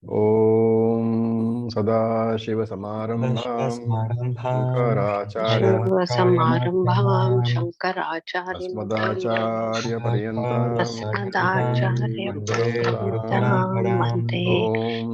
Om Sadashiva-Samarambham Shiva-Samarambham Shankaracharya-Madhyamam Asmadacharya-Paryantam Vande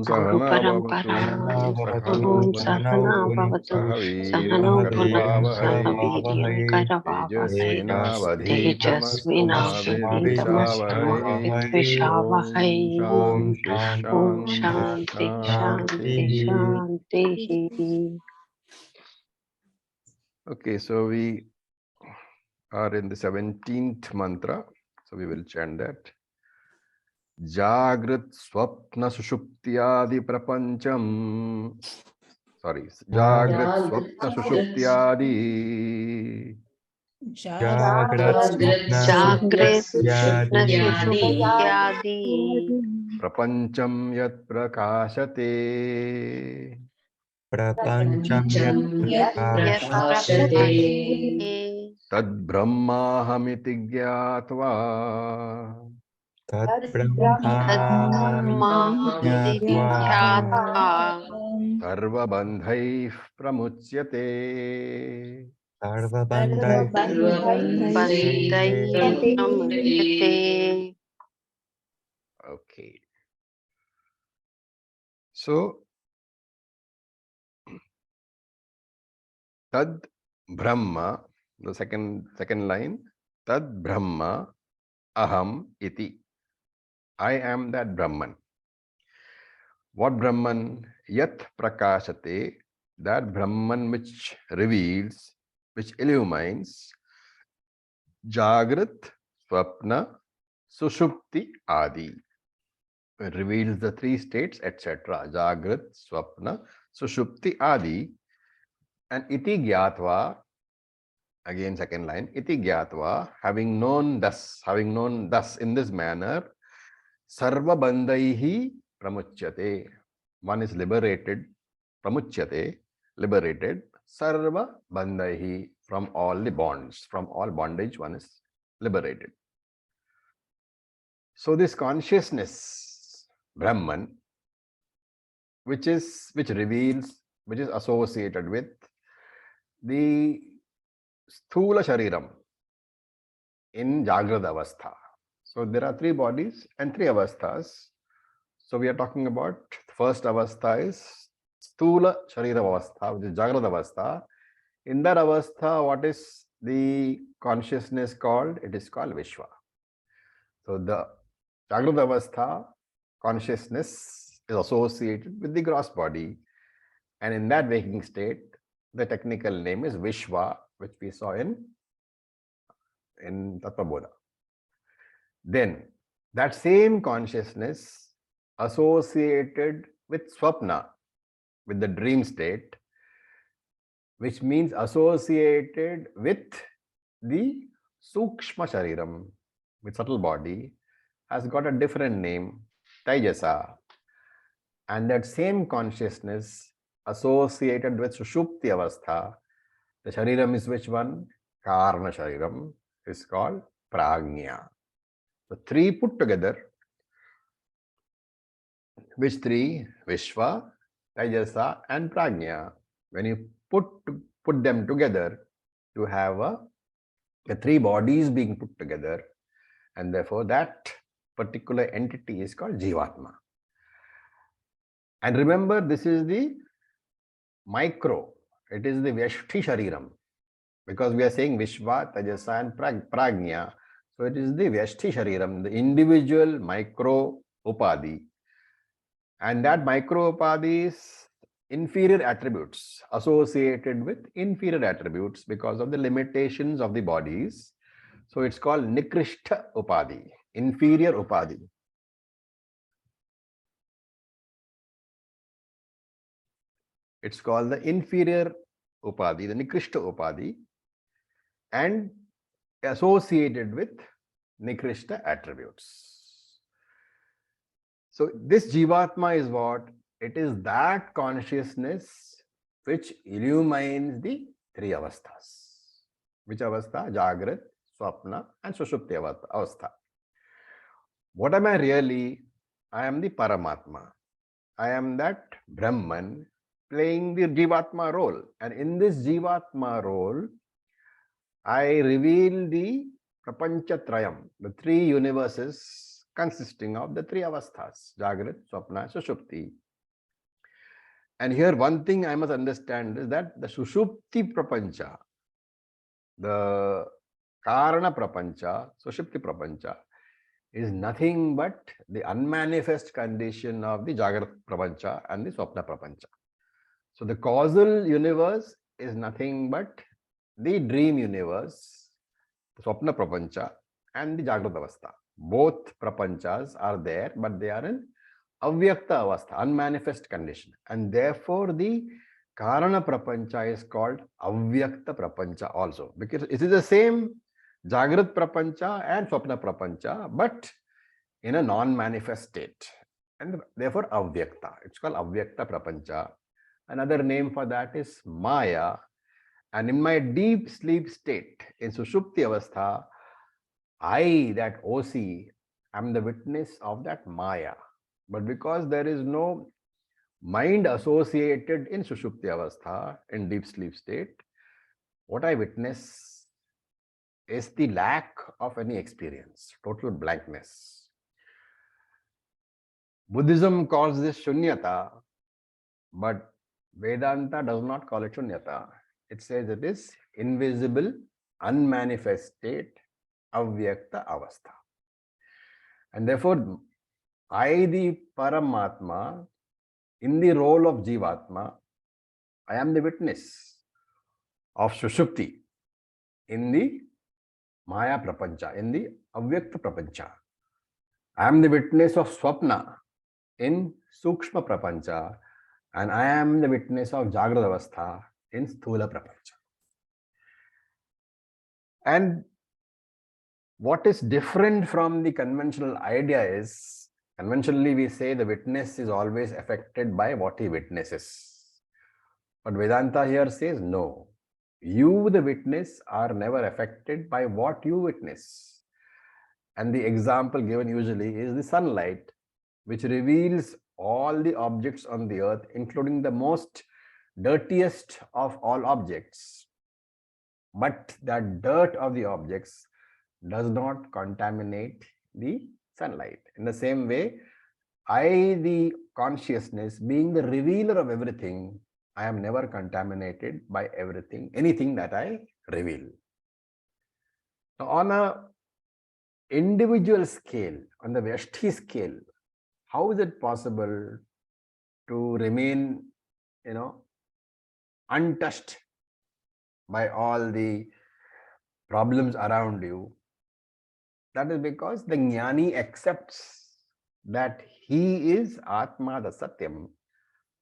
Guruparamparam Asmadacharya-Paryantam Vande Om Sahana Bhavatu Guru-Paramparam Sahano Om Bhunaktu Sahana Bhavatu Sahaviryam Sahano Bhunaktu Karavavahai Sahaviryam Karavavahai Tejasvinavadhitamastu Tejasvinavadhitamastu Mavidvishavahai Om Vidvishavahai Shanti Om Shanti Shanti Shanti Shanti. Shanti. Okay, so we are in the 17th mantra, so we will chant that. Jagrat Swapna Sushuptyadi Prapancham. Sorry, Jagrat Swapna Sushuptyadi Jagrat Swapna Jagret Swapna Sushuptyadi Sushuptyadi Prapancham Yat Prakashate Prapancham Yat Yat Prakashate Prakashate Tad Brahmahamiti Gyatva Tat Tad Brahmamiti Brahmamiti Jnatva Vidyatva Sarva Bandhaih Pramuchyate. Sarvabandai Bandai Pramudyate. Okay, so Tad Brahma, the second line, Tad Brahma Aham Iti. I am that Brahman. What Brahman? Yat Prakashate, that Brahman which reveals, which illumines, Jagrat, Swapna, Sushupti Adi. It reveals the three states, etc. Jagrat, Swapna, Sushupti Adi. And Iti Gyatva, again second line, Iti Gyatva, having known thus in this manner, Sarva Bandaihi Pramuchyate. One is liberated, Pramuchyate, liberated, Sarva Bandaihi, from all the bonds, from all bondage, one is liberated. So this consciousness, Brahman, which reveals, which is associated with the Sthula Shariram in Jagrada Avastha. So there are three bodies and three avasthas. So we are talking about the first avastha is Sthula Sharira Avastha, which is Jagrada Avastha. In that avastha, what is the consciousness called? It is called Vishwa. So the Jagrada Avastha consciousness is associated with the gross body. And in that waking state, the technical name is Vishwa, which we saw in Tattvabodha. Then that same consciousness associated with Swapna, with the dream state, which means associated with the Sukshma Shariram, with subtle body, has got a different name, Taijasa. And that same consciousness associated with Sushupti Avastha, the Shariram is which one? Karna Shariram, is called Prajna. So three put together. Which three? Vishwa, Taijasa and Prajna. When you put them together, you have the three bodies being put together, and therefore that particular entity is called Jivatma. And remember, this is the micro. It is the Vyashti Shariram. Because we are saying Vishwa, Taijasa and Prajna. So it is the Vyashti Shariram, the individual micro Upadhi. And that micro Upadhi is inferior attributes associated with inferior attributes because of the limitations of the bodies. So it's called Nikrishta Upadhi, inferior Upadhi. It's called the inferior Upadhi, the Nikrishta Upadhi, and associated with Nikrishta attributes. So this Jivatma is what? It is that consciousness which illumines the three avasthas. Which avastha? Jagrat, Swapna and Sushupti avastha. What am I really? I am the Paramatma. I am that Brahman playing the Jivatma role. And in this Jivatma role, I reveal the Prapancha Trayam, the three universes consisting of the three avasthas, Jagrat, Swapna, Sushupti. And here one thing I must understand is that the Sushupti Prapancha, the Karana Prapancha, Sushupti Prapancha, is nothing but the unmanifest condition of the Jagrat Prapancha and the Swapna Prapancha. So the causal universe is nothing but the dream universe, the Swapna Prapancha and the Jagrat Avastha. Both Prapanchas are there, but they are in Avyakta Avastha, unmanifest condition. And therefore the Karana Prapancha is called Avyakta Prapancha also, because it is the same Jagrat Prapancha and Swapna Prapancha, but in a non-manifest state. And therefore Avyakta. It's called Avyakta Prapancha. Another name for that is Maya. And in my deep sleep state, in Sushupti Avastha, I, that OC, am the witness of that Maya. But because there is no mind associated in Sushupti Avastha, in deep sleep state, what I witness is the lack of any experience, total blankness. Buddhism calls this Shunyata, but Vedanta does not call it Shunyata. It says it is invisible, unmanifest state, Avyakta Avastha. And therefore, I, the Paramatma, in the role of Jivatma, I am the witness of Sushupti in the Maya Prapancha, in the Avyakta Prapancha. I am the witness of Swapna in Sukshma Prapancha, and I am the witness of Jagrata Avastha in Sthula Prapancha. And what is different from the conventional idea is, conventionally we say the witness is always affected by what he witnesses. But Vedanta here says no. You, the witness, are never affected by what you witness. And the example given usually is the sunlight, which reveals all the objects on the earth, including the most dirtiest of all objects. But that dirt of the objects does not contaminate the sunlight. In the same way, I, the consciousness, being the revealer of everything, I am never contaminated by everything, anything that I reveal. Now, on a individual scale, on the Vyashti scale, how is it possible to remain, untouched by all the problems around you? That is because the Jnani accepts that he is Atma, the Satyam,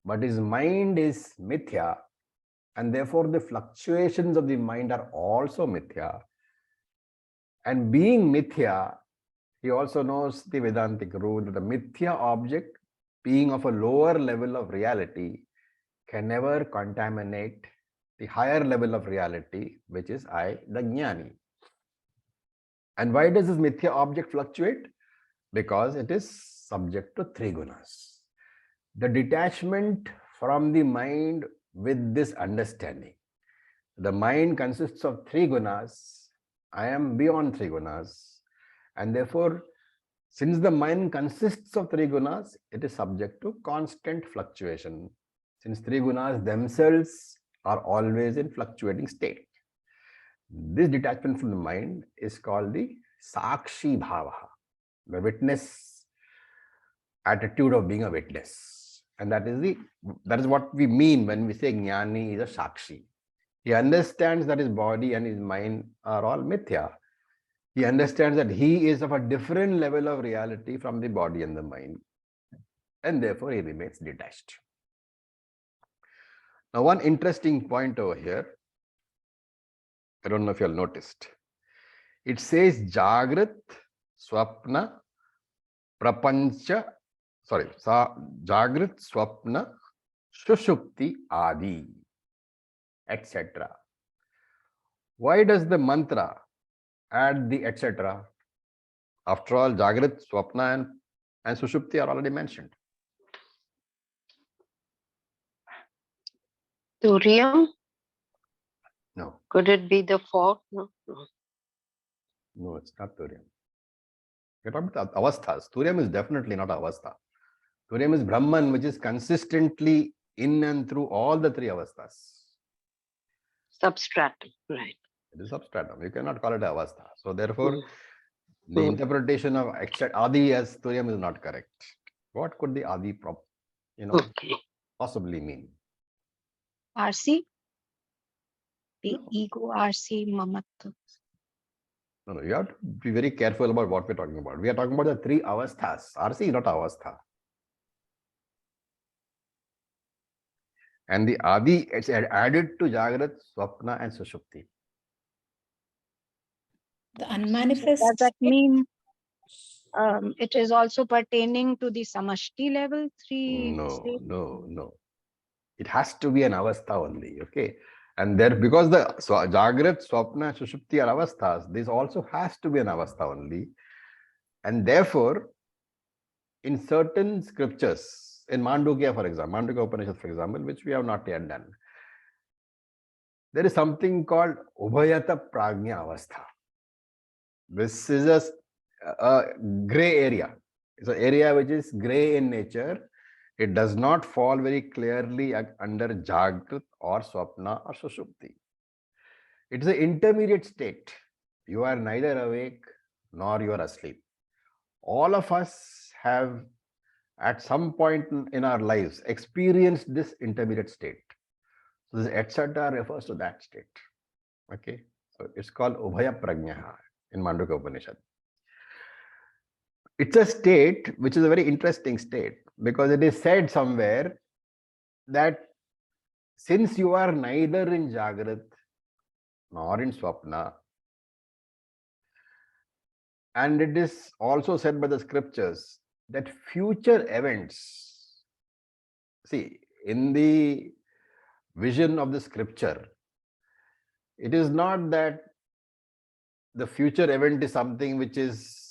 but his mind is Mithya, and therefore the fluctuations of the mind are also Mithya. And being Mithya, he also knows the Vedantic rule that the Mithya object, being of a lower level of reality, can never contaminate the higher level of reality, which is I, the Jnani. And why does this Mithya object fluctuate? Because it is subject to three gunas. The detachment from the mind with this understanding. The mind consists of three gunas. I am beyond three gunas. And therefore, since the mind consists of three gunas, it is subject to constant fluctuation. Since three gunas themselves are always in fluctuating state. This detachment from the mind is called the Sakshi Bhava, the witness attitude of being a witness. And that is what we mean when we say Jnani is a Sakshi. He understands that his body and his mind are all mithya. He understands that he is of a different level of reality from the body and the mind. And therefore he remains detached. Now, one interesting point over here, I don't know if you all noticed. It says Jagrat, Swapna, Prapancha, Jagrat, Swapna, Sushupti, Adi, etc. Why does the mantra add the etc.? After all, Jagrat, Swapna and Sushupti are already mentioned. Turiam? No, Could it be the fog? No. no, it's not Turiam. You're talking about avasthas. Turiam is definitely not avastha. Turiam is Brahman, which is consistently in and through all the three avasthas. Substratum. Right. It is substratum. You cannot call it avastha. So therefore, Mm. the Mm. interpretation of Adi as Turiam is not correct. What could the Adi Okay. possibly mean? RC, the No. ego, RC, mamatva. No, you have to be very careful about what we're talking about. We are talking about the three avasthas. RC is not avastha. And the Adi is added to Jagrat, Swapna and Sushupti. The unmanifest. Does that mean it is also pertaining to the samashti level? No. It has to be an avastha only, okay? And there, because the Jagrat, Swapna, Sushupti are avasthas, this also has to be an avastha only. And therefore, in certain scriptures, in Mandukya, for example, Mandukya for example, which we have not yet done, there is something called Ubhayata Prajna Avastha. This is a gray area. It's an area which is gray in nature. It does not fall very clearly under Jagrat or Swapna or Sushupti. It is an intermediate state. You are neither awake nor you are asleep. All of us have at some point in our lives experienced this intermediate state. So this etc. refers to that state. Okay. So it's called Ubhaya Prajna in Mandukya Upanishad. It's a state which is a very interesting state because it is said somewhere that since you are neither in Jagrat nor in Swapna, and it is also said by the scriptures that future events, see, in the vision of the scripture, it is not that the future event is something which is,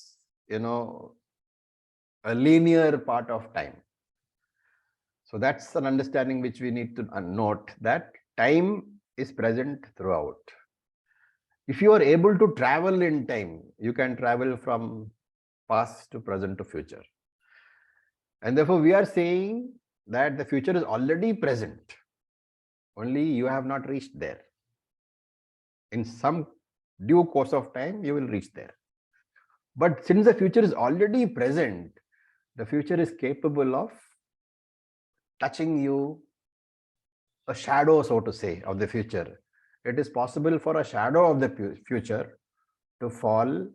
a linear part of time. So that's an understanding which we need to note, that time is present throughout. If you are able to travel in time, you can travel from past to present to future. And therefore, we are saying that the future is already present. Only you have not reached there. In some due course of time, you will reach there. But since the future is already present, the future is capable of touching you, a shadow, so to say, of the future. It is possible for a shadow of the future to fall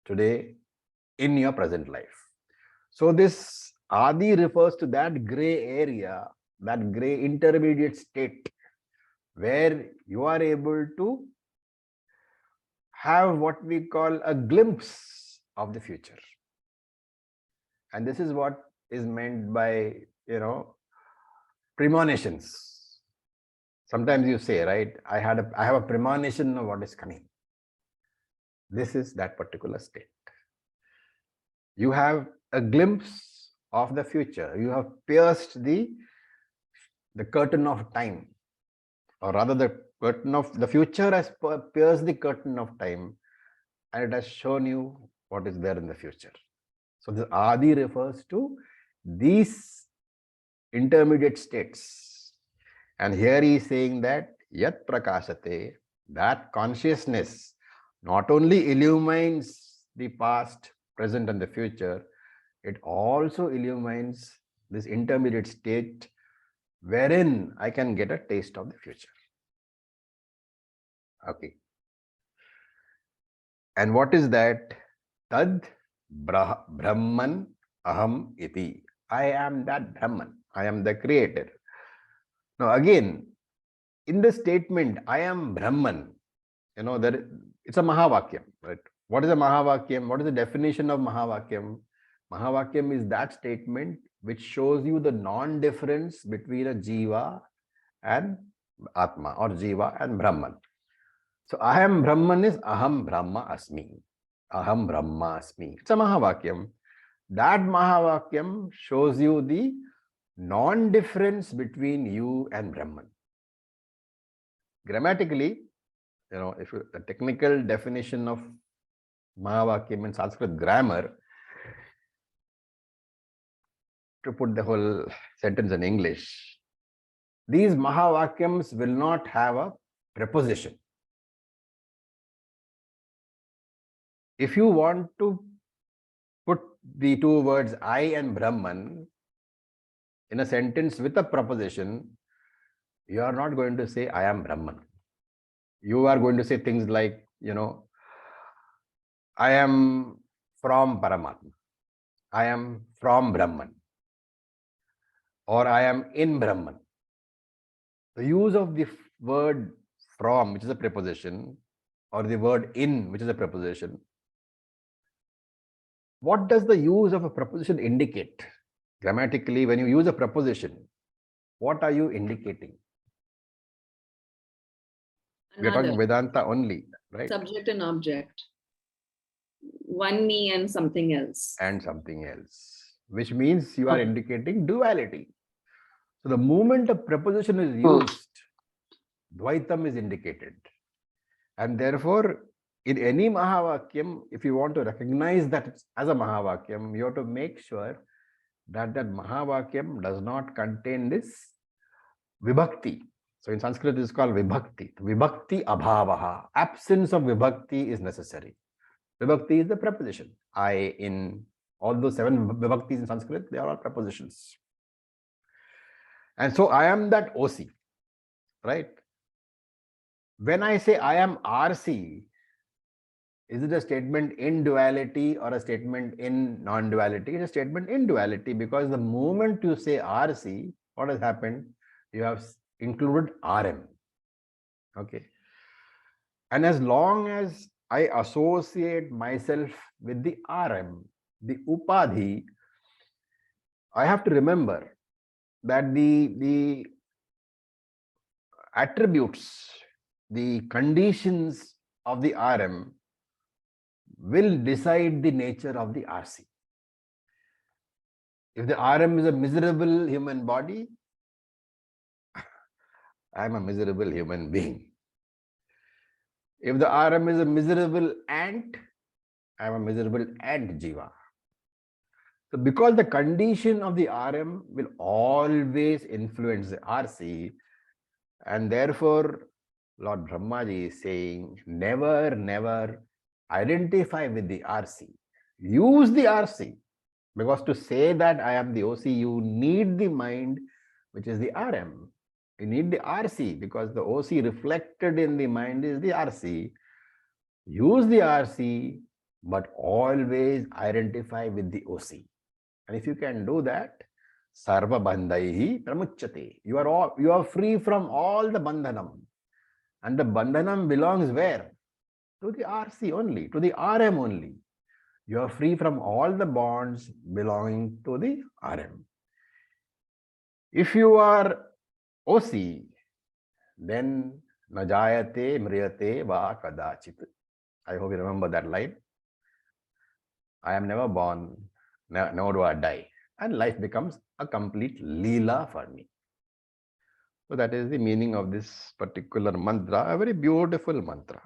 today in your present life. So this Adi refers to that gray area, that gray intermediate state where you are able to have what we call a glimpse of the future. And this is what is meant by, premonitions. Sometimes you say, right, I have a premonition of what is coming. This is that particular state. You have a glimpse of the future. You have pierced the curtain of time, or rather the curtain of the future has pierced the curtain of time, and it has shown you what is there in the future. So the Adi refers to these intermediate states. And here he is saying that Yat Prakashate, that consciousness not only illumines the past, present and the future, it also illumines this intermediate state wherein I can get a taste of the future. Okay. And what is that? Tad Brahman Aham Iti. I am that Brahman. I am the creator. Now again, in the statement, I am Brahman, it's a Mahavakyam, right? What is a Mahavakyam? What is the definition of Mahavakyam? Mahavakyam is that statement which shows you the non-difference between a Jiva and Atma, or Jiva and Brahman. So Aham Brahman is Aham Brahma Asmi. Aham Brahma Asmi. It's a Mahavakyam. That Mahavakyam shows you the non-difference between you and Brahman. grammatically, if you, the technical definition of Mahavakyam in Sanskrit grammar, to put the whole sentence in English, these Mahavakyams will not have a preposition. If you want to put the two words I and Brahman in a sentence with a preposition, you are not going to say I am Brahman. You are going to say things like, I am from Paramatma. I am from Brahman. Or I am in Brahman. The use of the word from, which is a preposition, or the word in, which is a preposition. What does the use of a preposition indicate? Grammatically, when you use a preposition, what are you indicating? We're talking Vedanta only, right? Subject and object. One me and something else. And something else, which means you are indicating duality. So the moment a preposition is used, Dvaitam is indicated. And therefore, in any Mahavakyam, if you want to recognize that as a Mahavakyam, you have to make sure that that Mahavakyam does not contain this Vibhakti. So in Sanskrit, it is called Vibhakti. Vibhakti abhavaha. Absence of Vibhakti is necessary. Vibhakti is the preposition. I, in, all those 7 Vibhaktis in Sanskrit, they are all prepositions. And so I am that OC, right? When I say I am RC, is it a statement in duality or a statement in non-duality? It's a statement in duality, because the moment you say RC, what has happened? You have included RM. Okay. And as long as I associate myself with the RM, the Upadhi, I have to remember that the attributes, the conditions of the RM will decide the nature of the RC. If the RM is a miserable human body, I am a miserable human being. If the RM is a miserable ant, I am a miserable ant jiva. So because the condition of the RM will always influence the RC, and therefore Lord Brahmaji is saying, never, never identify with the RC. Use the RC, because to say that I am the OC, you need the mind, which is the RM. You need the RC, because the OC reflected in the mind is the RC. Use the RC, but always identify with the OC. And if you can do that, sarva bandhaihi pramuchyate. You are free from all the bandhanam. And the bandhanam belongs where? To the RC only, to the RM only. You are free from all the bonds belonging to the RM. If you are OC, then najayate mriyate va kadachit. I hope you remember that line. I am never born, nor do I die. And life becomes a complete leela for me. So that is the meaning of this particular mantra, a very beautiful mantra.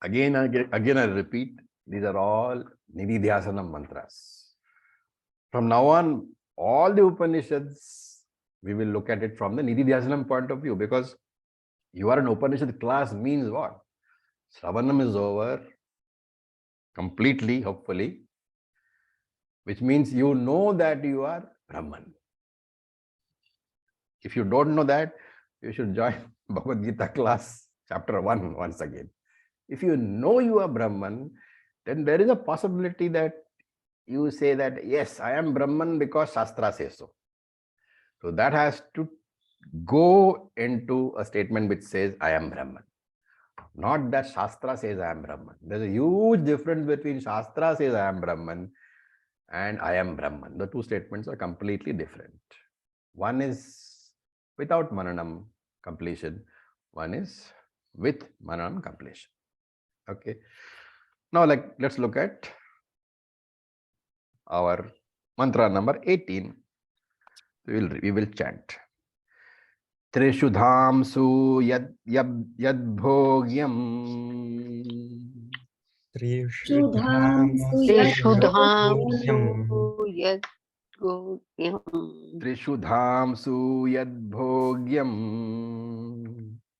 Again I repeat, these are all Nididhyasanam mantras. From now on, all the Upanishads, we will look at it from the Nididhyasanam point of view, because you are an Upanishad class means what? Shravanam is over completely, hopefully, which means you know that you are Brahman. If you don't know that, you should join Bhagavad Gita class, chapter 1 once again. If you know you are Brahman, then there is a possibility that you say that, yes, I am Brahman because Shastra says so. So that has to go into a statement which says, I am Brahman. Not that Shastra says I am Brahman. There's a huge difference between Shastra says I am Brahman and I am Brahman. The two statements are completely different. One is without Mananam completion. One is with Mananam completion. Okay. Now let's look at our mantra number 18. We will chant. Trishudhamsu yad bhogyam. Trishudhamu Trishudhamsu yad goyam. Trishudhamsu yad bhogyam.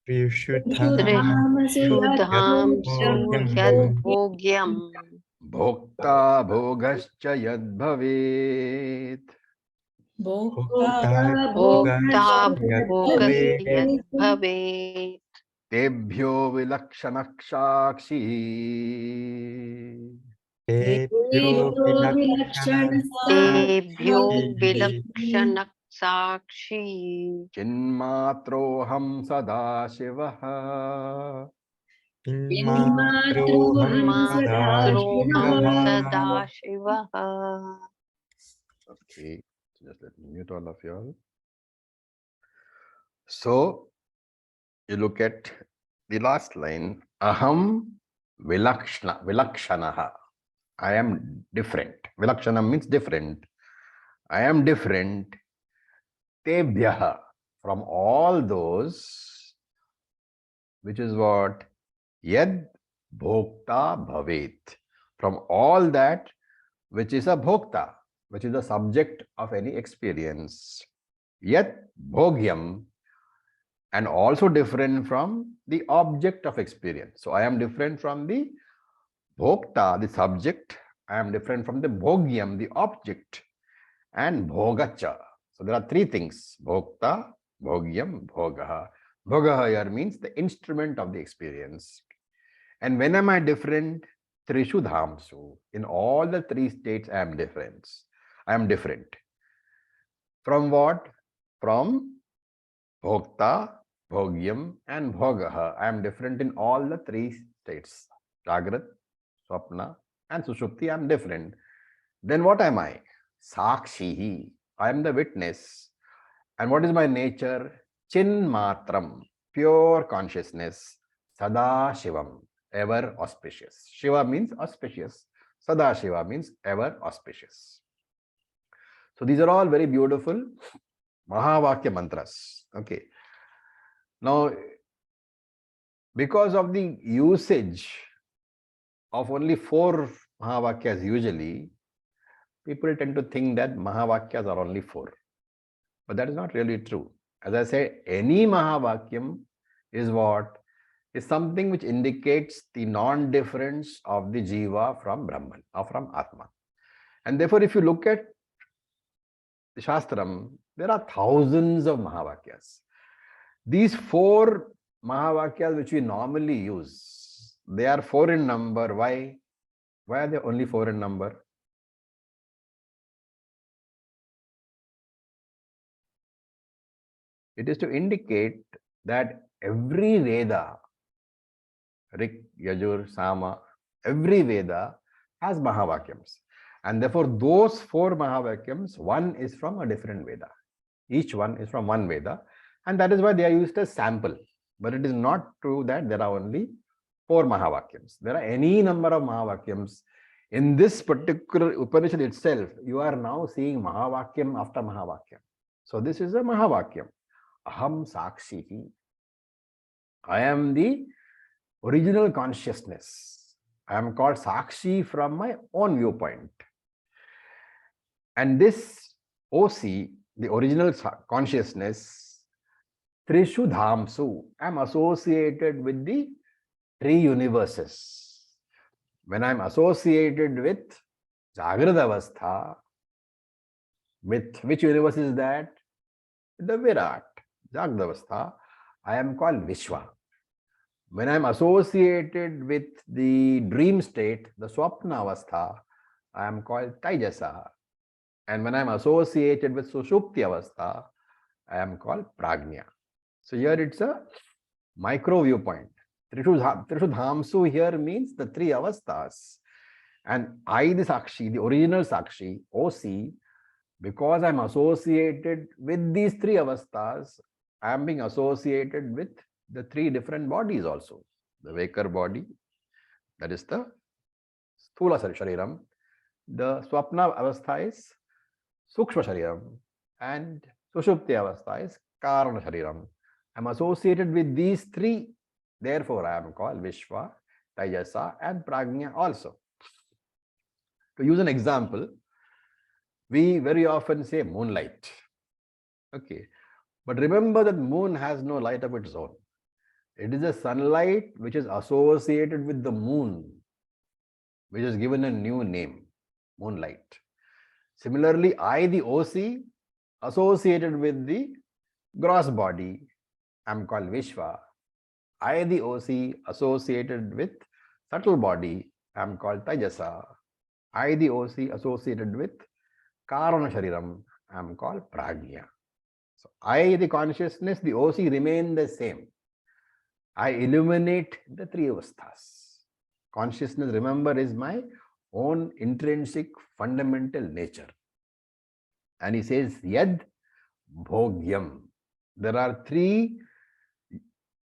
Trishudhamu Trishudhamsu yad bhogyam. Bhokta bhogascha yad bhavet. Bhokta Bhokta yad bhogasya yad bhavet. bhavet. Tebhyo vilakshanaksakshi. Tebhyo vilakshana Tebhyo sakshi. vilakshanak sakshi. Chinmatroham sada shivaha. Inmatroham Matroham sadashivaha. sadashivaha. Okay, just let me mute all of you all. So, you look at the last line. Aham vilakshanaha. I am different. Vilakshana means different. I am different. Tebhyaha, from all those, which is what? Yad bhokta bhavet. From all that which is a bhokta, which is the subject of any experience. Yat bhogyam, and also different from the object of experience. So I am different from the bhokta, the subject. I am different from the bhogyam, the object, and bhogacha. So there are three things: bhokta, bhogyam, bhogaha. Bhogaha here means the instrument of the experience. And when am I different? Trishu dhamsu. In all the three states, I am different. I am different. From what? From bhokta, bhogyam, and bhogaha. I am different in all the three states. Jagrat, swapna, and sushupti. I am different. Then what am I? Sakshihi. I am the witness. And what is my nature? Chin matram, pure consciousness. Sada shivam, ever auspicious. Shiva means auspicious. Sada Shiva means ever auspicious. So these are all very beautiful Mahavakya mantras. Okay. Now, because of the usage of only 4 Mahavakyas usually, people tend to think that Mahavakyas are only 4. But that is not really true. As I say, any Mahavakyam is what? Is something which indicates the non-difference of the Jiva from Brahman or from Atma. And therefore, if you look at the Shastram, there are thousands of Mahavakyas. These 4 Mahavakyas which we normally use, they are 4 in number. Why? Why are they only 4 in number? It is to indicate that every Veda, Rik, Yajur, Sama, every Veda has Mahavakyams. And therefore, those 4 Mahavakyams, one is from a different Veda. Each one is from one Veda. And that is why they are used as sample. But it is not true that there are only 4 Mahavakyams. There are any number of Mahavakyams. In this particular Upanishad itself, you are now seeing Mahavakyam after Mahavakyam. So this is a Mahavakyam. Aham Sakshihi. I am the original consciousness. I am called Sakshi from my own viewpoint. And this OC, the original consciousness, Trishu Dhamsu, I am associated with the 3 universes. When I am associated with Jagrada Avastha, with which universe is that? The Virat, Jagrada Avastha, I am called Vishwa. When I am associated with the dream state, the Swapna Avastha, I am called Taijasa. And when I am associated with Sushupti Avastha, I am called Prajna. So here it's a micro viewpoint. Trishu Dhamsu here means the 3 avasthas. And I, the Sakshi, the original Sakshi, OC, because I am associated with these 3 avasthas, I am being associated with the 3 different bodies also. The Vakar body, that is the Sthula Shariram. The Swapna Avastha is Sukshma Shariram. And Sushupti Avastha is Karana Shariram. I'm associated with these three. Therefore, I am called Vishwa, Taijasa, and Prajna also. To use an example, we very often say moonlight. Okay. But remember that moon has no light of its own. It is the sunlight which is associated with the moon, which is given a new name, moonlight. Similarly, I, the OC, associated with the gross body, I am called Vishwa. I, the OC, associated with subtle body, I am called Taijasa. I, the OC, associated with Karana Shariram, I am called Prajna. So I, the consciousness, the OC remain the same. I illuminate the three avasthas. Consciousness, remember, is my own intrinsic fundamental nature. And he says, Yad Bhogyam. There are three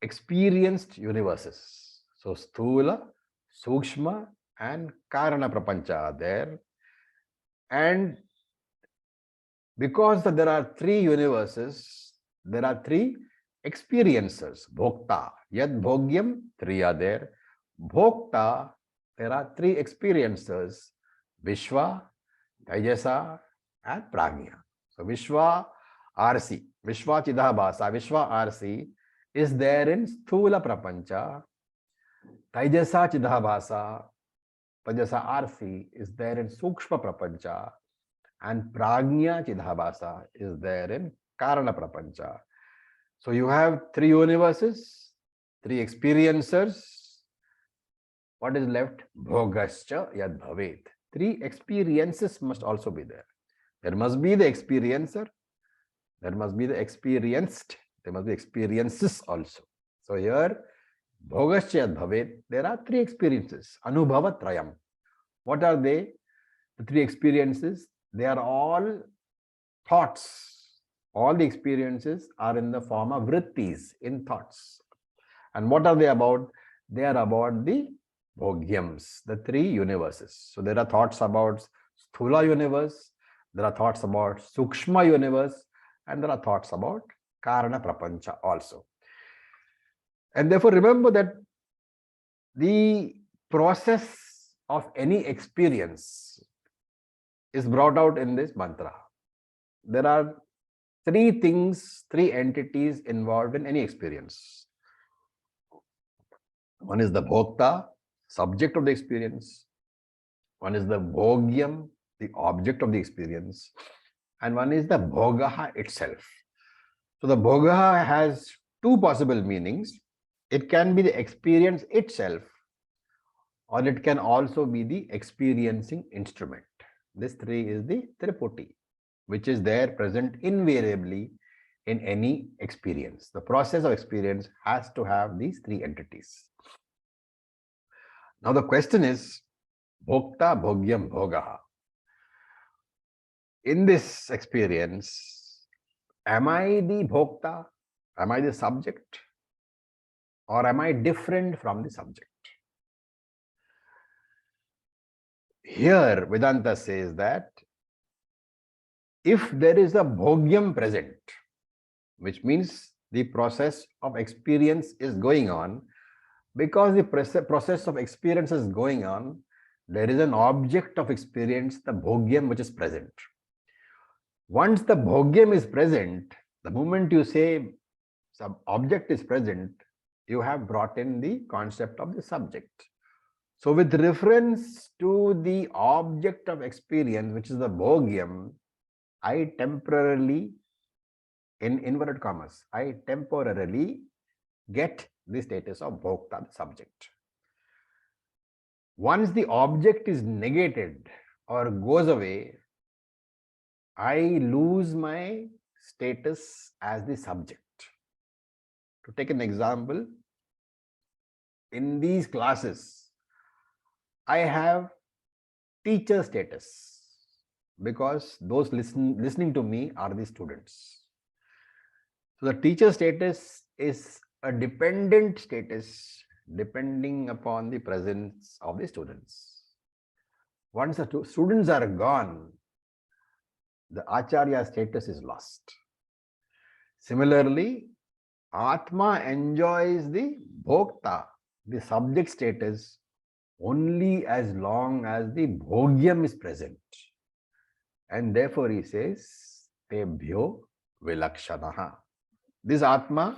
experienced universes. So Sthula, Sukshma, and Karana Prapancha are there. And because there are three universes, there are three experiencers. Bhokta, Yad Bhogyam, three are there. Bhokta, there are three experiencers. Vishwa, Taijasa, and Prajna. So Vishwa RC, Vishwa Chidabhasa, Vishwa RC is there in Sthula Prapancha. Taijasa Chidabhasa, Taijasa RC is there in Sukshma Prapancha. And Prajna Chidabhasa is there in Karana Prapancha. So you have three universes, three experiencers. What is left? Bhogascha Yad Bhavet. Three experiences must also be there. There must be the experiencer, there must be the experienced, there must be experiences also. So here, Bhogascha Yad Bhavet, there are three experiences. Anubhava Trayam. What are they? The three experiences, they are all thoughts. All the experiences are in the form of vrittis, in thoughts. And what are they about? They are about the bhogyams, the three universes. So there are thoughts about Sthula universe, there are thoughts about Sukshma universe, and there are thoughts about Karana Prapancha also. And therefore remember that the process of any experience is brought out in this mantra. There are three things, three entities involved in any experience. One is the bhokta, subject of the experience. One is the bhogyam, the object of the experience. And one is the bhogaha itself. So the bhogaha has two possible meanings. It can be the experience itself, or it can also be the experiencing instrument. This three is the Triputi, which is there present invariably in any experience. The process of experience has to have these three entities. Now the question is, Bhokta, Bhogyam, Bhogaha. In this experience, am I the Bhokta? Am I the subject? Or am I different from the subject? Here, Vedanta says that if there is a bhogyam present, which means the process of experience is going on, because the process of experience is going on, there is an object of experience, the bhogyam, which is present. Once the bhogyam is present, the moment you say some object is present, you have brought in the concept of the subject. So with reference to the object of experience, which is the bhogyam, I temporarily, in inverted commas, I temporarily get the status of bhokta, the subject. Once the object is negated or goes away, I lose my status as the subject. To take an example, in these classes, I have teacher status because those listening to me are the students. So the teacher status is a dependent status depending upon the presence of the students. Once the students are gone, the Acharya status is lost. Similarly, Atma enjoys the bhokta, the subject status, only as long as the bhogyam is present. And therefore he says, Tebhyo vilakshanaha. This Atma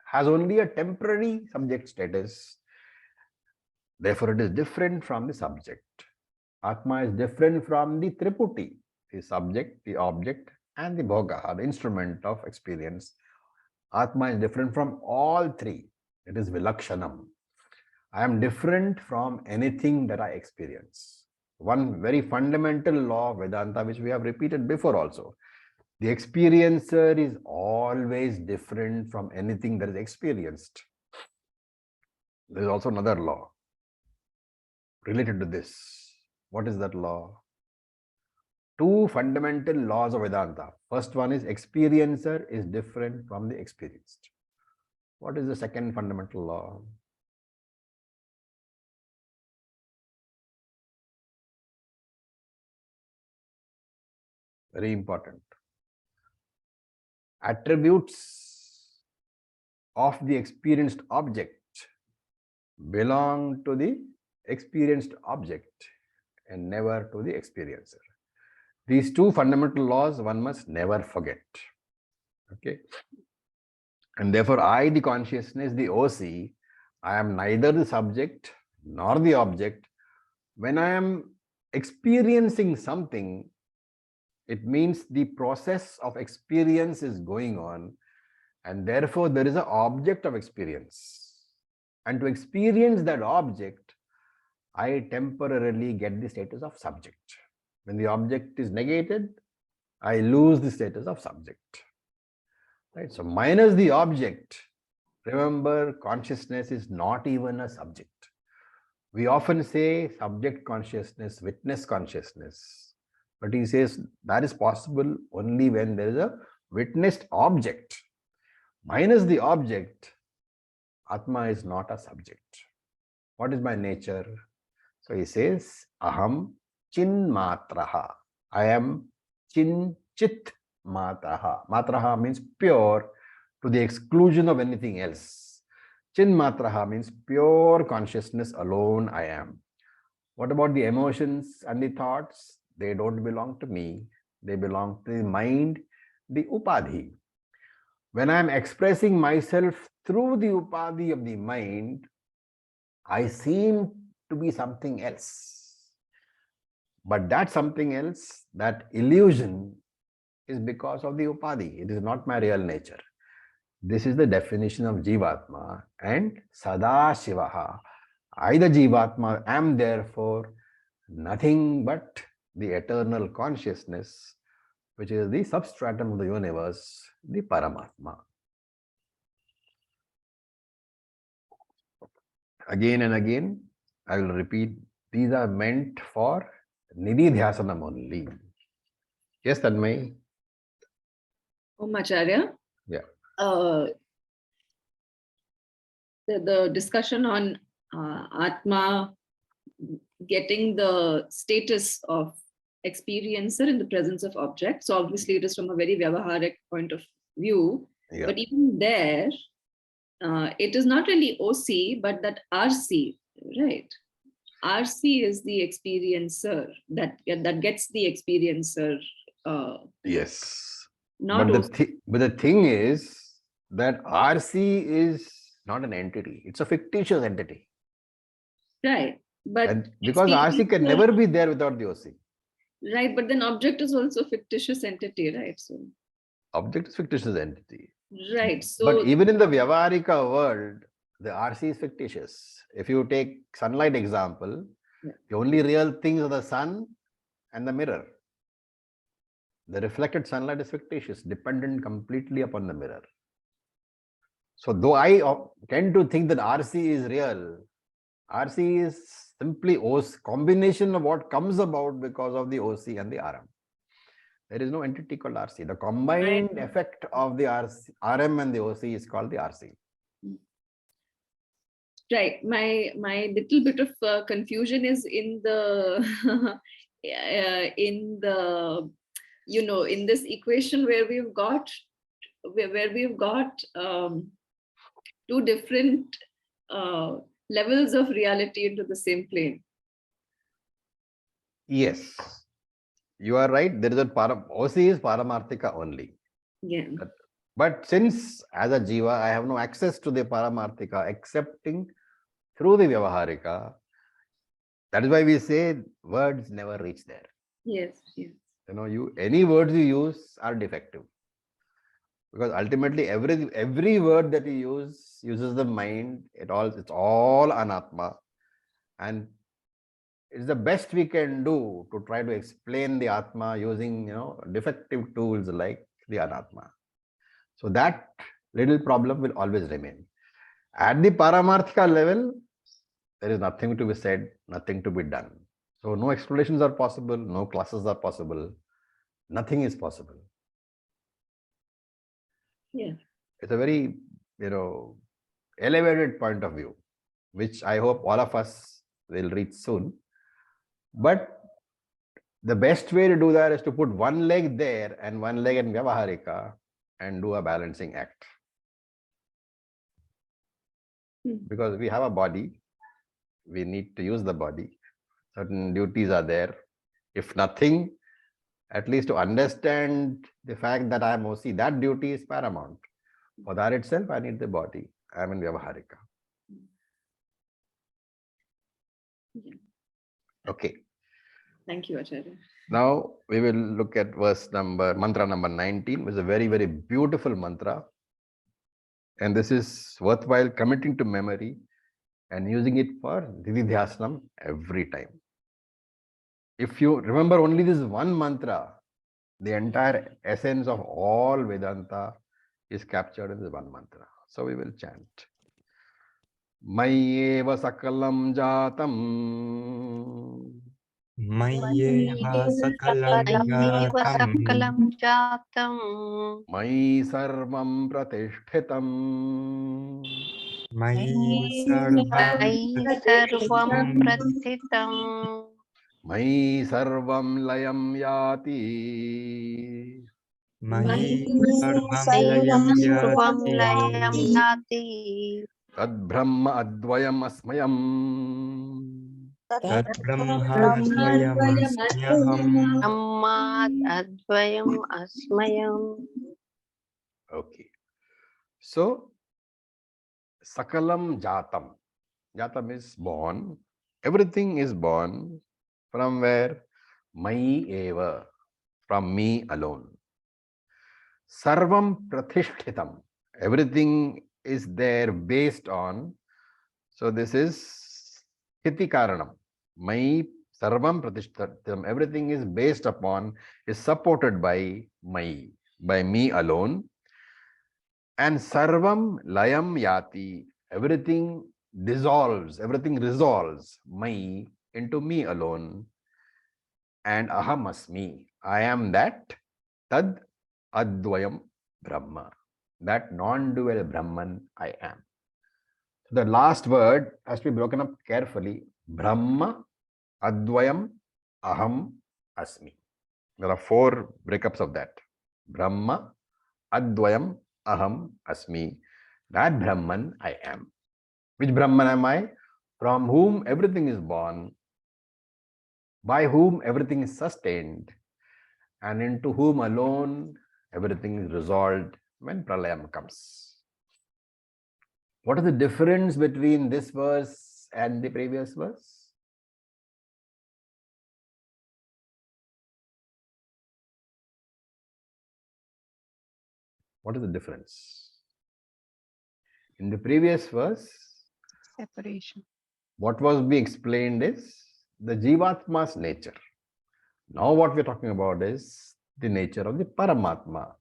has only a temporary subject status. Therefore it is different from the subject. Atma is different from the Triputi, the subject, the object, and the bhoga, the instrument of experience. Atma is different from all three. It is vilakshanam. I am different from anything that I experience. One very fundamental law of Vedanta, which we have repeated before also. The experiencer is always different from anything that is experienced. There is also another law related to this. What is that law? Two fundamental laws of Vedanta. First one is experiencer is different from the experienced. What is the second fundamental law? Very important. Attributes of the experienced object belong to the experienced object and never to the experiencer. These two fundamental laws one must never forget. Okay. And therefore, I, the consciousness, the OC, I am neither the subject nor the object. When I am experiencing something, it means the process of experience is going on, and therefore there is an object of experience. And to experience that object, I temporarily get the status of subject. When the object is negated, I lose the status of subject. Right? So minus the object, remember, consciousness is not even a subject. We often say subject consciousness, witness consciousness. But he says that is possible only when there is a witnessed object. Minus the object, Atma is not a subject. What is my nature? So he says, Aham chin matraha. I am chin chit matraha. Matraha means pure to the exclusion of anything else. Chin matraha means pure consciousness alone I am. What about the emotions and the thoughts? They don't belong to me. They belong to the mind, the upadhi. When I am expressing myself through the upadhi of the mind, I seem to be something else. But that something else, that illusion, is because of the upadhi. It is not my real nature. This is the definition of Jivatma and Sadashivaha. I, the Jivatma, am therefore nothing but the eternal consciousness, which is the substratum of the universe, the Paramatma. Again and again, I will repeat, these are meant for Nididhyasanam only. Yes, Tanmay? Acharya. Yeah. The discussion on Atma getting the status of experiencer in the presence of object. So obviously it is from a very vyavaharic point of view. Yeah. But even there, it is not really OC, but that RC, right? RC is the experiencer that gets the experiencer. Yes. Not But the thing is that RC is not an entity. It's a fictitious entity. Right. But And because RC can never be there without the OC. Right. But then object is also a fictitious entity, right? So Object is fictitious entity. right. So But even in the Vyavarika world, the RC is fictitious. If you take sunlight example, the only real things are the sun and the mirror. The reflected sunlight is fictitious, dependent completely upon the mirror. So though I tend to think that RC is real, RC is simply OC, combination of what comes about because of the OC and the RM. There is no entity called RC. The combined effect of the RM and the OC is called the RC. right. My little bit of confusion is in the in the in this equation where we've got where we've got two different levels of reality into the same plane. Yes, you are right. There is a OC is Paramarthika only. Yeah. But since as a Jiva, I have no access to the Paramarthika excepting through the Vyavaharika, that is why we say words never reach there. Yes. Yes. Any words you use are defective. Because ultimately every word that you use uses the mind, it's all anatma. And it's the best we can do to try to explain the Atma using defective tools like the Anatma. So that little problem will always remain. At the Paramarthika level, there is nothing to be said, nothing to be done. So no explanations are possible, no classes are possible, nothing is possible. Yeah. It's a very, elevated point of view, which I hope all of us will reach soon. But the best way to do that is to put one leg there and one leg in Vyavaharika and do a balancing act. Because we have a body, we need to use the body. Certain duties are there. If nothing, at least to understand the fact that I am OC, that duty is paramount. For that itself, I need the body. I am in Vyavaharika. Yeah. Okay. Thank you, Acharya. Now we will look at mantra number 19, which is a very, very beautiful mantra. And this is worthwhile committing to memory and using it for Dididhyasanam every time. If you remember only this one mantra, the entire essence of all Vedanta is captured in this one mantra. So we will chant. Mayeva sakalam jatam. Mayyeva sakalam Ayyeva jatam. sakalam jatam. Mayi sarvam pratishtitam. Mayi sarvam Ayi sarvam prathitam. Mayi sarvam layam yati. Mayi sarvam Ayi layam sarvam yati. layam yati. Tad brahma advayam asmayam. Tat brahmadvayam asmyaham. Brahmad advayam asmayam. Okay. So, sakalam jatam. Jatam is born. Everything is born from where? Mayi eva. From me alone. Sarvam prathishtitam. Everything is there based on. So this is Hiti Karanam. Mai Sarvam Pratishthatam. Everything is based upon, is supported by Mai, by me alone. And Sarvam Layam Yati. Everything dissolves, everything resolves Mai into me alone. And Aham Asmi. I am that. Tad Advayam Brahma. That non-dual Brahman I am. The last word has to be broken up carefully. Brahma, Advayam, Aham, Asmi. There are 4 breakups of that. Brahma, Advayam, Aham, Asmi. That Brahman I am. Which Brahman am I? From whom everything is born, by whom everything is sustained, and into whom alone everything is resolved when Pralayam comes. What is the difference between this verse and the previous verse? What is the difference? In the previous verse, Separation. what was being explained is the Jivatma's nature. Now what we're talking about is the nature of the Paramatma.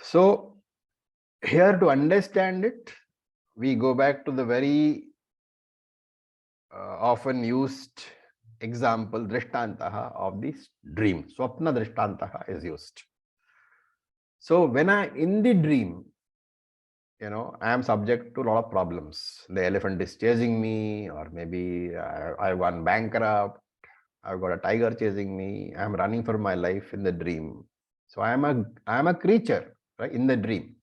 So here to understand it, we go back to the very often used example, Drishtantaha, of this dream. Swapna Drishtantaha is used. So when in the dream, I am subject to a lot of problems. The elephant is chasing me, or maybe I gone bankrupt. I've got a tiger chasing me. I'm running for my life in the dream. So I am a creature, right, in the dream.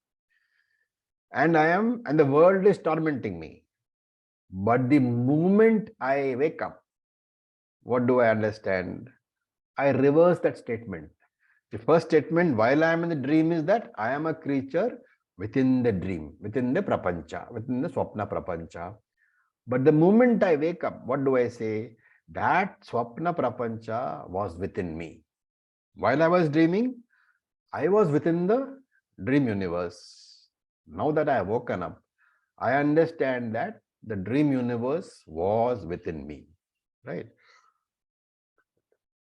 And the world is tormenting me. But the moment I wake up, what do I understand? I reverse that statement. The first statement while I am in the dream is that I am a creature within the dream, within the prapancha, within the swapna prapancha. But the moment I wake up, what do I say? That swapna prapancha was within me. While I was dreaming, I was within the dream universe. Now that I have woken up, I understand that the dream universe was within me, right?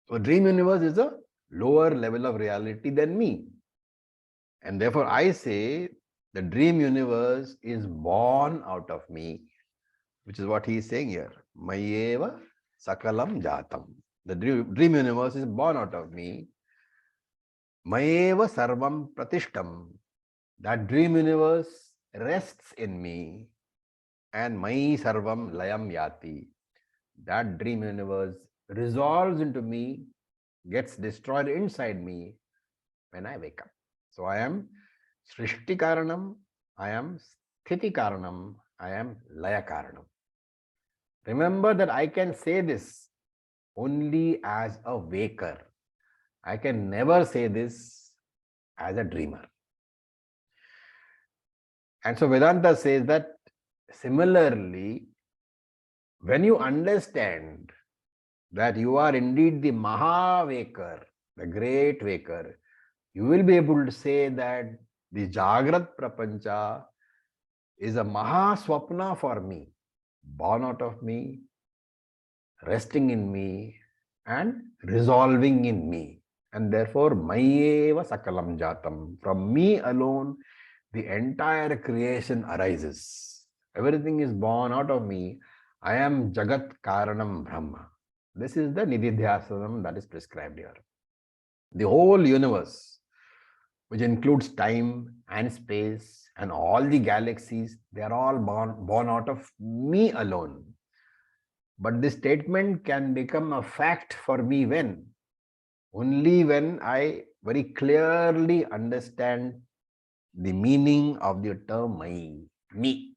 So dream universe is a lower level of reality than me. And therefore I say the dream universe is born out of me, which is what he is saying here. Mayeva sakalam jatam. The dream universe is born out of me. Mayeva sarvam pratishtam. That dream universe rests in me. And Mai sarvam layam yati. That dream universe resolves into me, gets destroyed inside me when I wake up. So I am Srishti Karanam, I am Sthiti Karanam, I am Laya Karanam. Remember that I can say this only as a waker. I can never say this as a dreamer. And so Vedanta says that similarly, when you understand that you are indeed the Mahavaker, the great waker, you will be able to say that the Jagrat Prapancha is a Mahaswapna for me, born out of me, resting in me, and resolving in me. And therefore, Mayeva Sakalam Jatam. From me alone, the entire creation arises. Everything is born out of me. I am Jagat Karanam Brahma. This is the Nididhyasanam that is prescribed here. The whole universe, which includes time and space and all the galaxies, they are all born out of me alone. But this statement can become a fact for me when? Only when I very clearly understand the meaning of the term me.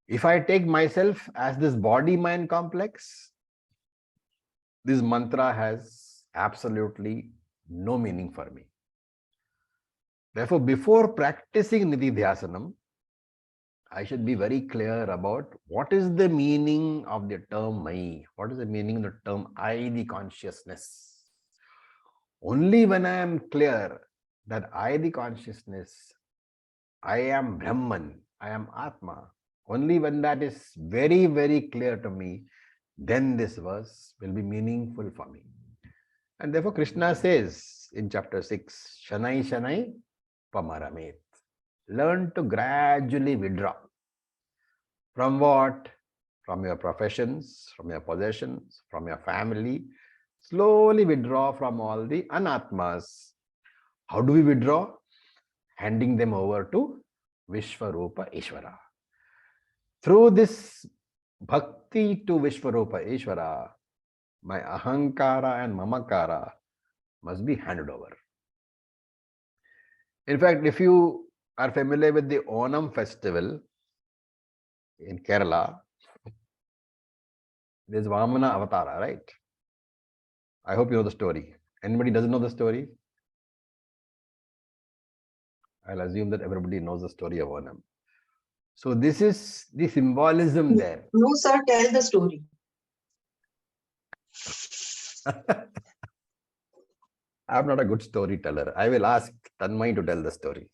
If I take myself as this body-mind complex, this mantra has absolutely no meaning for me. Therefore, before practicing Nididhyasanam, I should be very clear about what is the meaning of the term Mai. What is the meaning of the term I, the consciousness? Only when I am clear that I, the consciousness, I am Brahman, I am Atma, only when that is very, very clear to me, then this verse will be meaningful for me. And therefore Krishna says in chapter 6, Shanai Shanai Pamaramet. Learn to gradually withdraw. From what? From your professions, from your possessions, from your family. Slowly withdraw from all the anatmas. How do we withdraw? Handing them over to Vishwarupa Ishvara. Through this bhakti to Vishwarupa Ishvara, my ahankara and mamakara must be handed over. In fact, if you are familiar with the Onam festival in Kerala, there's Vamana Avatara, right? I hope you know the story. Anybody doesn't know the story? I'll assume that everybody knows the story of Onam. So this is the symbolism there. No, sir, tell the story. I'm not a good storyteller. I will ask Tanmay to tell the story.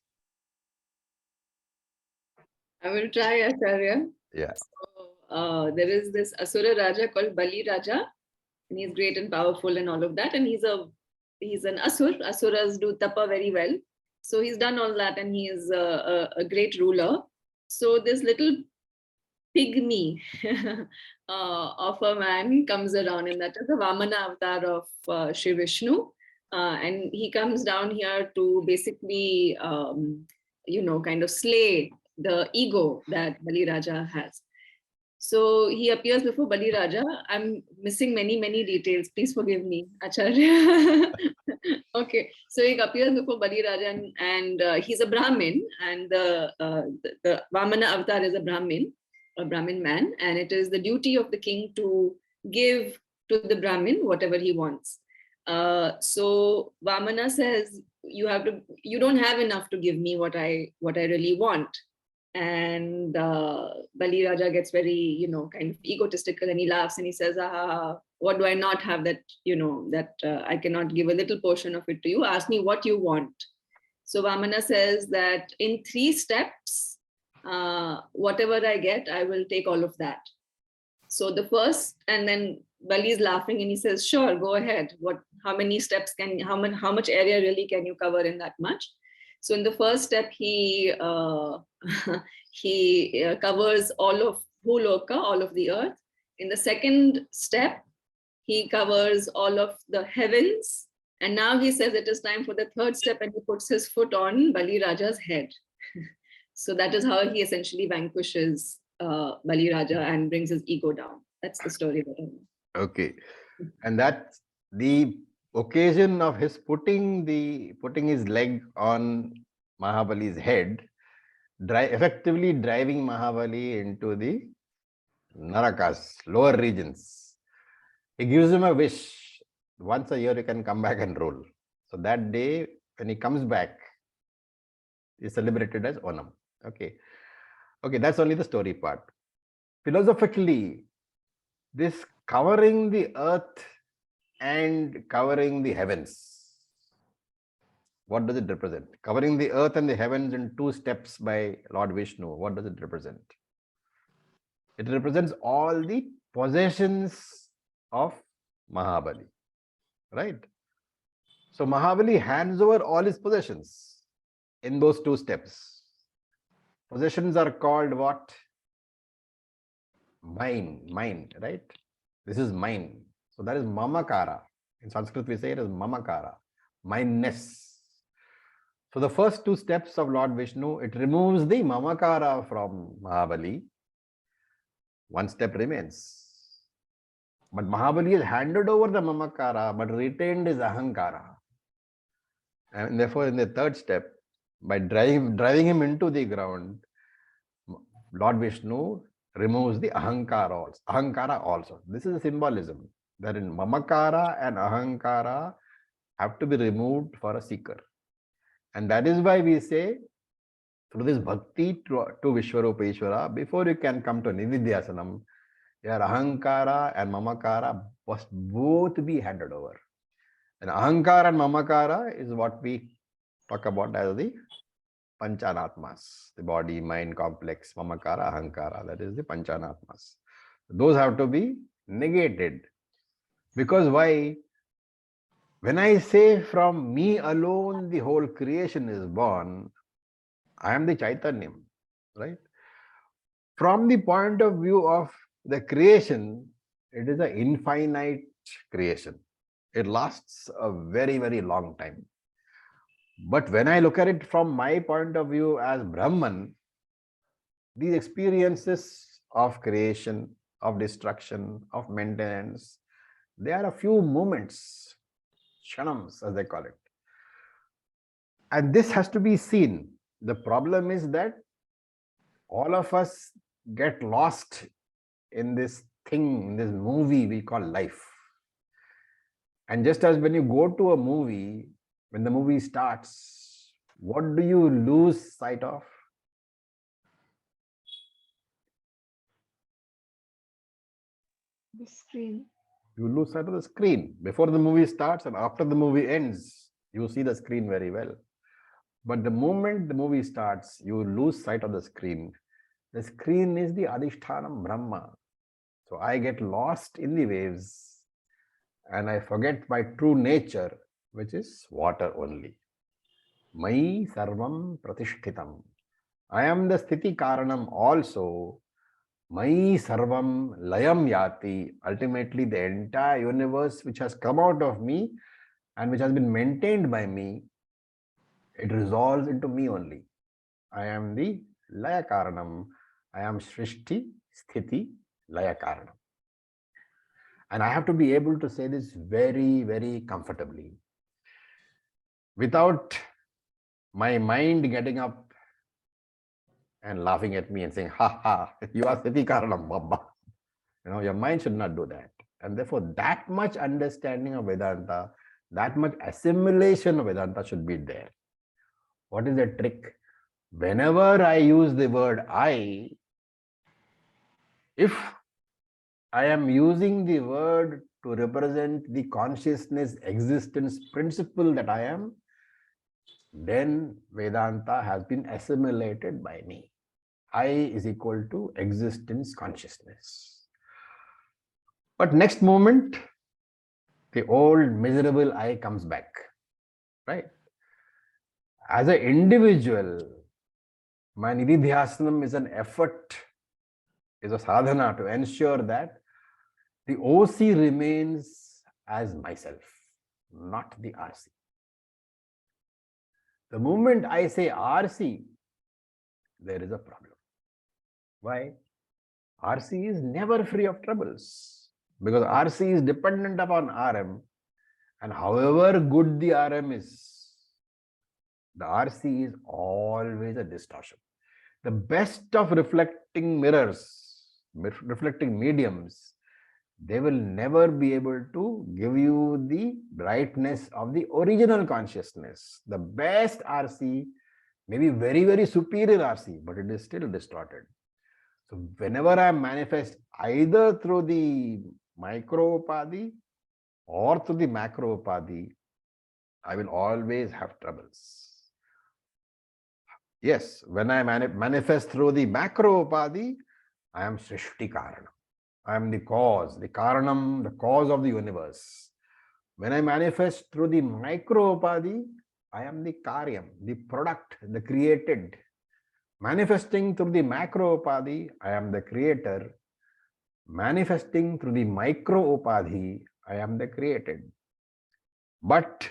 I will try, Acharya. Yeah. So, there is this Asura Raja called Bali Raja, and he's great and powerful and all of that. And he's an Asur. Asuras do tapa very well. So he's done all that, and he is a great ruler. So this little pygmy of a man comes around, and that is the Vamana avatar of Shri Vishnu. And he comes down here to basically, kind of slay the ego that Bali Raja has. So he appears before Bali Raja. I'm missing many, many details. Please forgive me, Acharya. Okay, so he appears before Bali Raja, and he's a Brahmin, and the Vamana avatar is a Brahmin man, and it is the duty of the king to give to the Brahmin whatever he wants. So Vamana says, you don't have enough to give me what I really want. And Bali Raja gets very, kind of egotistical, and he laughs and he says, what do I not have that, that I cannot give a little portion of it to you? Ask me what you want. So Vamana says that in 3 steps, whatever I get, I will take all of that. So the first, and then Bali is laughing and he says, sure, go ahead. How many steps how much area really can you cover in that much? So in the first step, he covers all of Bhuloka, all of the earth. In the second step, he covers all of the heavens. And now he says it is time for the third step, and he puts his foot on Bali Raja's head. So that is how he essentially vanquishes Bali Raja and brings his ego down. That's the story that I know. Okay. And that's the occasion of his putting his leg on Mahabali's head, effectively driving Mahabali into the Narakas, lower regions. He gives him a wish. Once a year you can come back and rule. So that day when he comes back is celebrated as Onam. Okay, that's only the story part. Philosophically, this covering the earth and covering the heavens, what does it represent? Covering the earth and the heavens in 2 steps by Lord Vishnu, what does it represent? It represents all the possessions of Mahabali, right? So Mahabali hands over all his possessions in those 2 steps. Possessions are called what? Mine, right? This is mine. So that is mamakara. In Sanskrit we say it is mamakara, mineness. So the first 2 steps of Lord Vishnu, it removes the mamakara from Mahabali. 1 step remains. But Mahabali has handed over the mamakara but retained his ahankara. And therefore in the 3rd step, by driving him into the ground, Lord Vishnu removes the ahankara also. This is a symbolism that in mamakara and ahankara have to be removed for a seeker. And that is why we say through this bhakti to Vishwarupa Ishvara, before you can come to Nividyasanam, your ahankara and mamakara must both be handed over. And ahankara and mamakara is what we talk about as the Panchanatmas, the body, mind complex, mamakara, ahankara, that is the Panchanatmas. Those have to be negated. Because why? When I say from me alone the whole creation is born, I am the Chaitanyam, right? From the point of view of the creation, it is an infinite creation. It lasts a very, very long time. But when I look at it from my point of view as Brahman, these experiences of creation, of destruction, of maintenance, they are a few moments, kshanams as they call it. And this has to be seen. The problem is that all of us get lost in this thing, in this movie we call life. And just as when you go to a movie, when the movie starts, what do you lose sight of? The screen. You lose sight of the screen. Before the movie starts and after the movie ends, you see the screen very well. But the moment the movie starts, you lose sight of the screen. The screen is the Adhishthanam Brahma. So I get lost in the waves and I forget my true nature, which is water only. Mai sarvam pratishthitam. I am the sthiti karanam also. Mai sarvam layam yati. Ultimately, the entire universe which has come out of me and which has been maintained by me, it resolves into me only. I am the laya karanam. I am shrishti, sthiti, laya karanam. And I have to be able to say this very, very comfortably. without my mind getting up and laughing at me and saying, ha ha, you are Sati Karanam, Baba. Your mind should not do that. And therefore, that much understanding of Vedanta, that much assimilation of Vedanta should be there. What is the trick? Whenever I use the word I, if I am using the word to represent the consciousness existence principle that I am, then Vedanta has been assimilated by me. I is equal to existence consciousness. But next moment, the old miserable I comes back, right? As an individual, my nididhyasanam is an effort, is a sadhana to ensure that the OC remains as myself, not the RC. The moment I say RC, there is a problem. Why? RC is never free of troubles because RC is dependent upon RM, and however good the RM is, the RC is always a distortion. The best of reflecting mirrors, reflecting mediums, they will never be able to give you the brightness of the original consciousness. The best RC may be very, very superior RC, but it is still distorted. So whenever I manifest either through the micro upadhi or through the macro upadhi, I will always have troubles. Yes, when I manifest through the macro upadhi, I am Srishti Karana. I am the cause, the Karanam, the cause of the universe. When I manifest through the micro upadhi, I am the Karyam, the product, the created. Manifesting through the macro upadhi, I am the creator. Manifesting through the micro upadhi, I am the created. But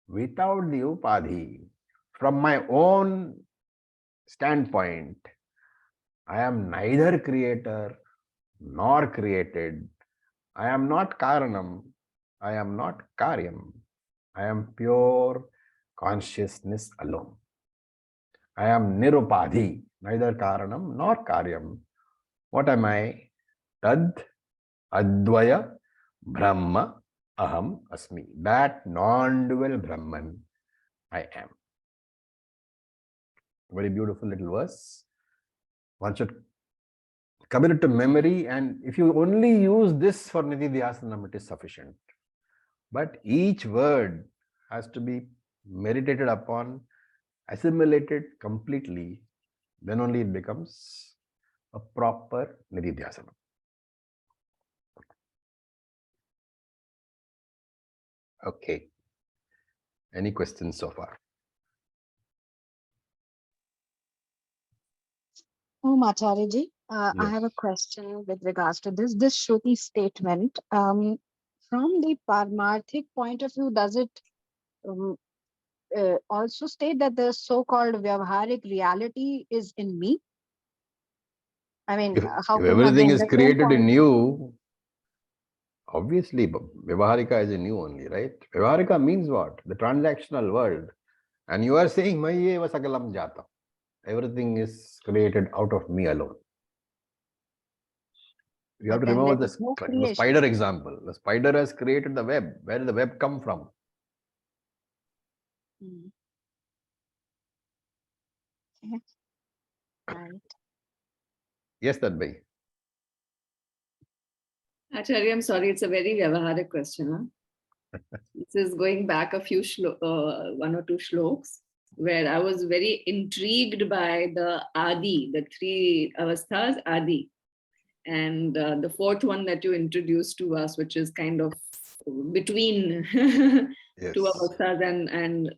without the upadhi, from my own standpoint, I am neither creator nor created. I am not Karanam. I am not Karyam. I am pure consciousness alone. I am Nirupadhi, neither Karanam nor Karyam. What am I? Tad Advaya Brahma Aham Asmi. That non-dual Brahman I am. Very beautiful little verse. One should commit it to memory, and if you only use this for Nididhyasanam, it is sufficient. But each word has to be meditated upon, assimilated completely, then only it becomes a proper Nididhyasanam. Okay. Any questions so far? Acharya ji, I Yes. have a question with regards to this Shruti statement. From the Paramarthic point of view, does it also state that the so-called Vyavaharik reality is in me? I mean, how If come everything again is the same created point? in you, obviously, Vyavaharika is in you only, right? Vyavaharika means what? The transactional world. And you are saying, Maye eva sakalam jata. Everything is created out of me alone. You have But to then remember there is no the creation. spider example. The spider has created the web. Where did the web come from? Okay. Right. Yes, that way. Acharya, I'm sorry, it's a very Vyavaharik question. Huh? This is going back a few one or two shloks, where I was very intrigued by the Adi, the three avasthas, Adi. And the fourth one that you introduced to us, which is kind of between Yes. two avasthas and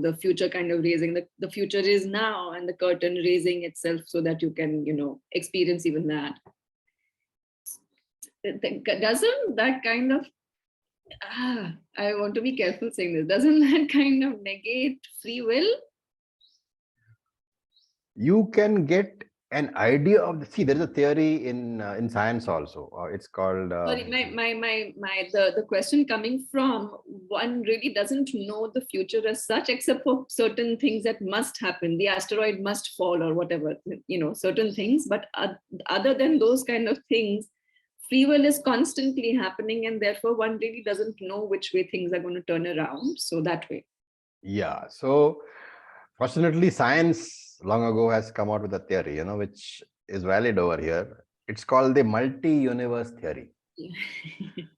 the future kind of raising. The future is now, and the curtain raising itself so that you can, experience even that. Doesn't that kind of, I want to be careful saying this, doesn't that kind of negate free will? You can get an idea of the, see, there is a theory in science also. It's called Sorry, the question coming from one really doesn't know the future as such, except for certain things that must happen. The asteroid must fall or whatever, certain things. But other than those kind of things, free will is constantly happening, and therefore one really doesn't know which way things are going to turn around. So that way. Yeah. So fortunately, science long ago has come out with a theory, which is valid over here. It's called the multi-universe theory. Yeah.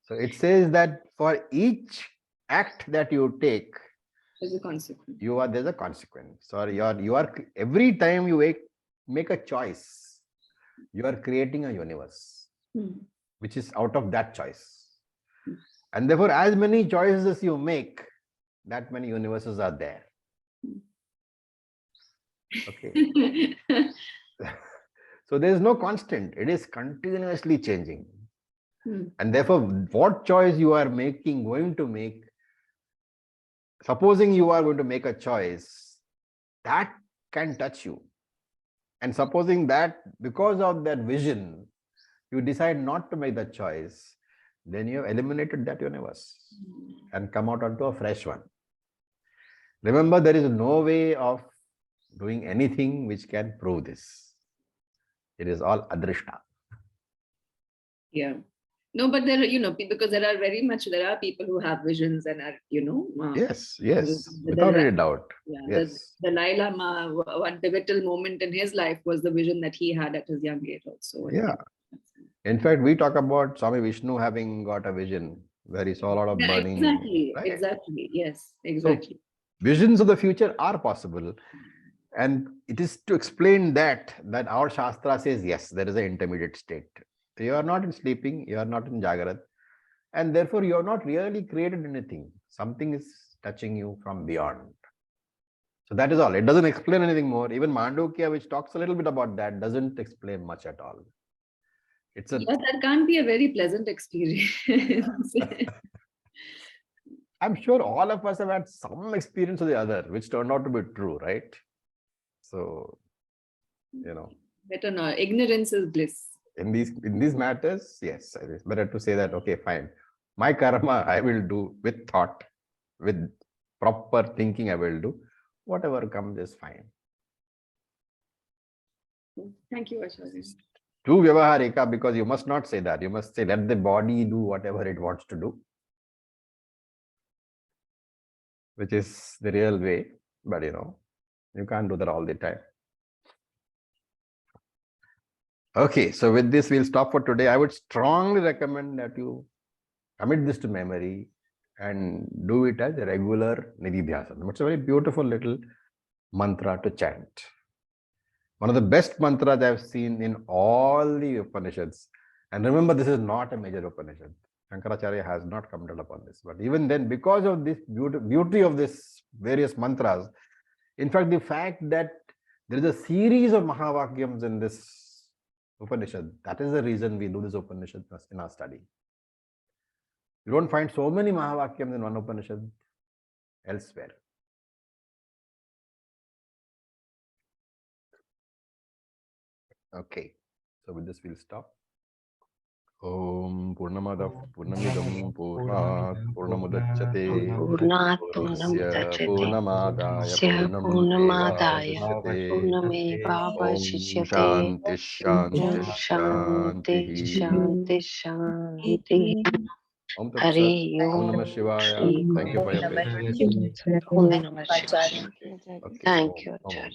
So it says that for each act that you take, There's a consequence. there's a consequence. Or you are every time you make a choice, you are creating a universe, which is out of that choice. And therefore, as many choices you make, that many universes are there. Okay. So there is no constant. It is continuously changing. And therefore, what choice you are going to make, supposing you are going to make a choice, that can touch you. And supposing that because of that vision, you decide not to make that choice, then you have eliminated that universe and come out onto a fresh one. Remember, there is no way of doing anything which can prove this. It is all adrishta. Yeah. No, but there are, because there are people who have visions and are, Yes, without any doubt. Yeah, Yes. the Dalai Lama, one pivotal moment in his life was the vision that he had at his young age also. Yeah. In fact, we talk about Swami Vishnu having got a vision where he saw a lot of burning. Exactly, right? Exactly. Yes, exactly. So, visions of the future are possible. And it is to explain that our Shastra says, yes, there is an intermediate state. You are not in sleeping, you are not in Jagarat. And therefore, you have not really created anything. Something is touching you from beyond. So that is all. It doesn't explain anything more. Even Mandukya, which talks a little bit about that, doesn't explain much at all. That can't be a very pleasant experience. I'm sure all of us have had some experience or the other, which turned out to be true, right? So, Better not. Ignorance is bliss. In these matters, yes, it is better to say that, okay, fine. My karma, I will do with thought, with proper thinking, I will do. Whatever comes is fine. Thank you, Acharya. To Vyavaharika, because you must not say that. You must say, let the body do whatever it wants to do, which is the real way. But, you can't do that all the time. Okay, so with this, we'll stop for today. I would strongly recommend that you commit this to memory and do it as a regular nididhyasana. It's a very beautiful little mantra to chant. One of the best mantras I've seen in all the Upanishads. And remember, this is not a major Upanishad. Shankaracharya has not commented upon this. But even then, because of this beauty of this various mantras, in fact, the fact that there is a series of Mahavakyams in this Upanishad, that is the reason we do this Upanishad in our study. You don't find so many Mahavakyams in one Upanishad elsewhere. Okay, so with this we'll stop. Om Purnamadav Purnamidam Purnat Purnamudachyate Purnat Purnasya Purnamudachyate Purnamadaya Purnameva Om Vashishyate Shanti Shanti Shanti Shanti Shanti Om Tat Sat. Hari Om Om Namah Shivaya. Shri Thank you for your Guru patience. Om Namah Shivaya. Okay. Thank you, Om. Acharya.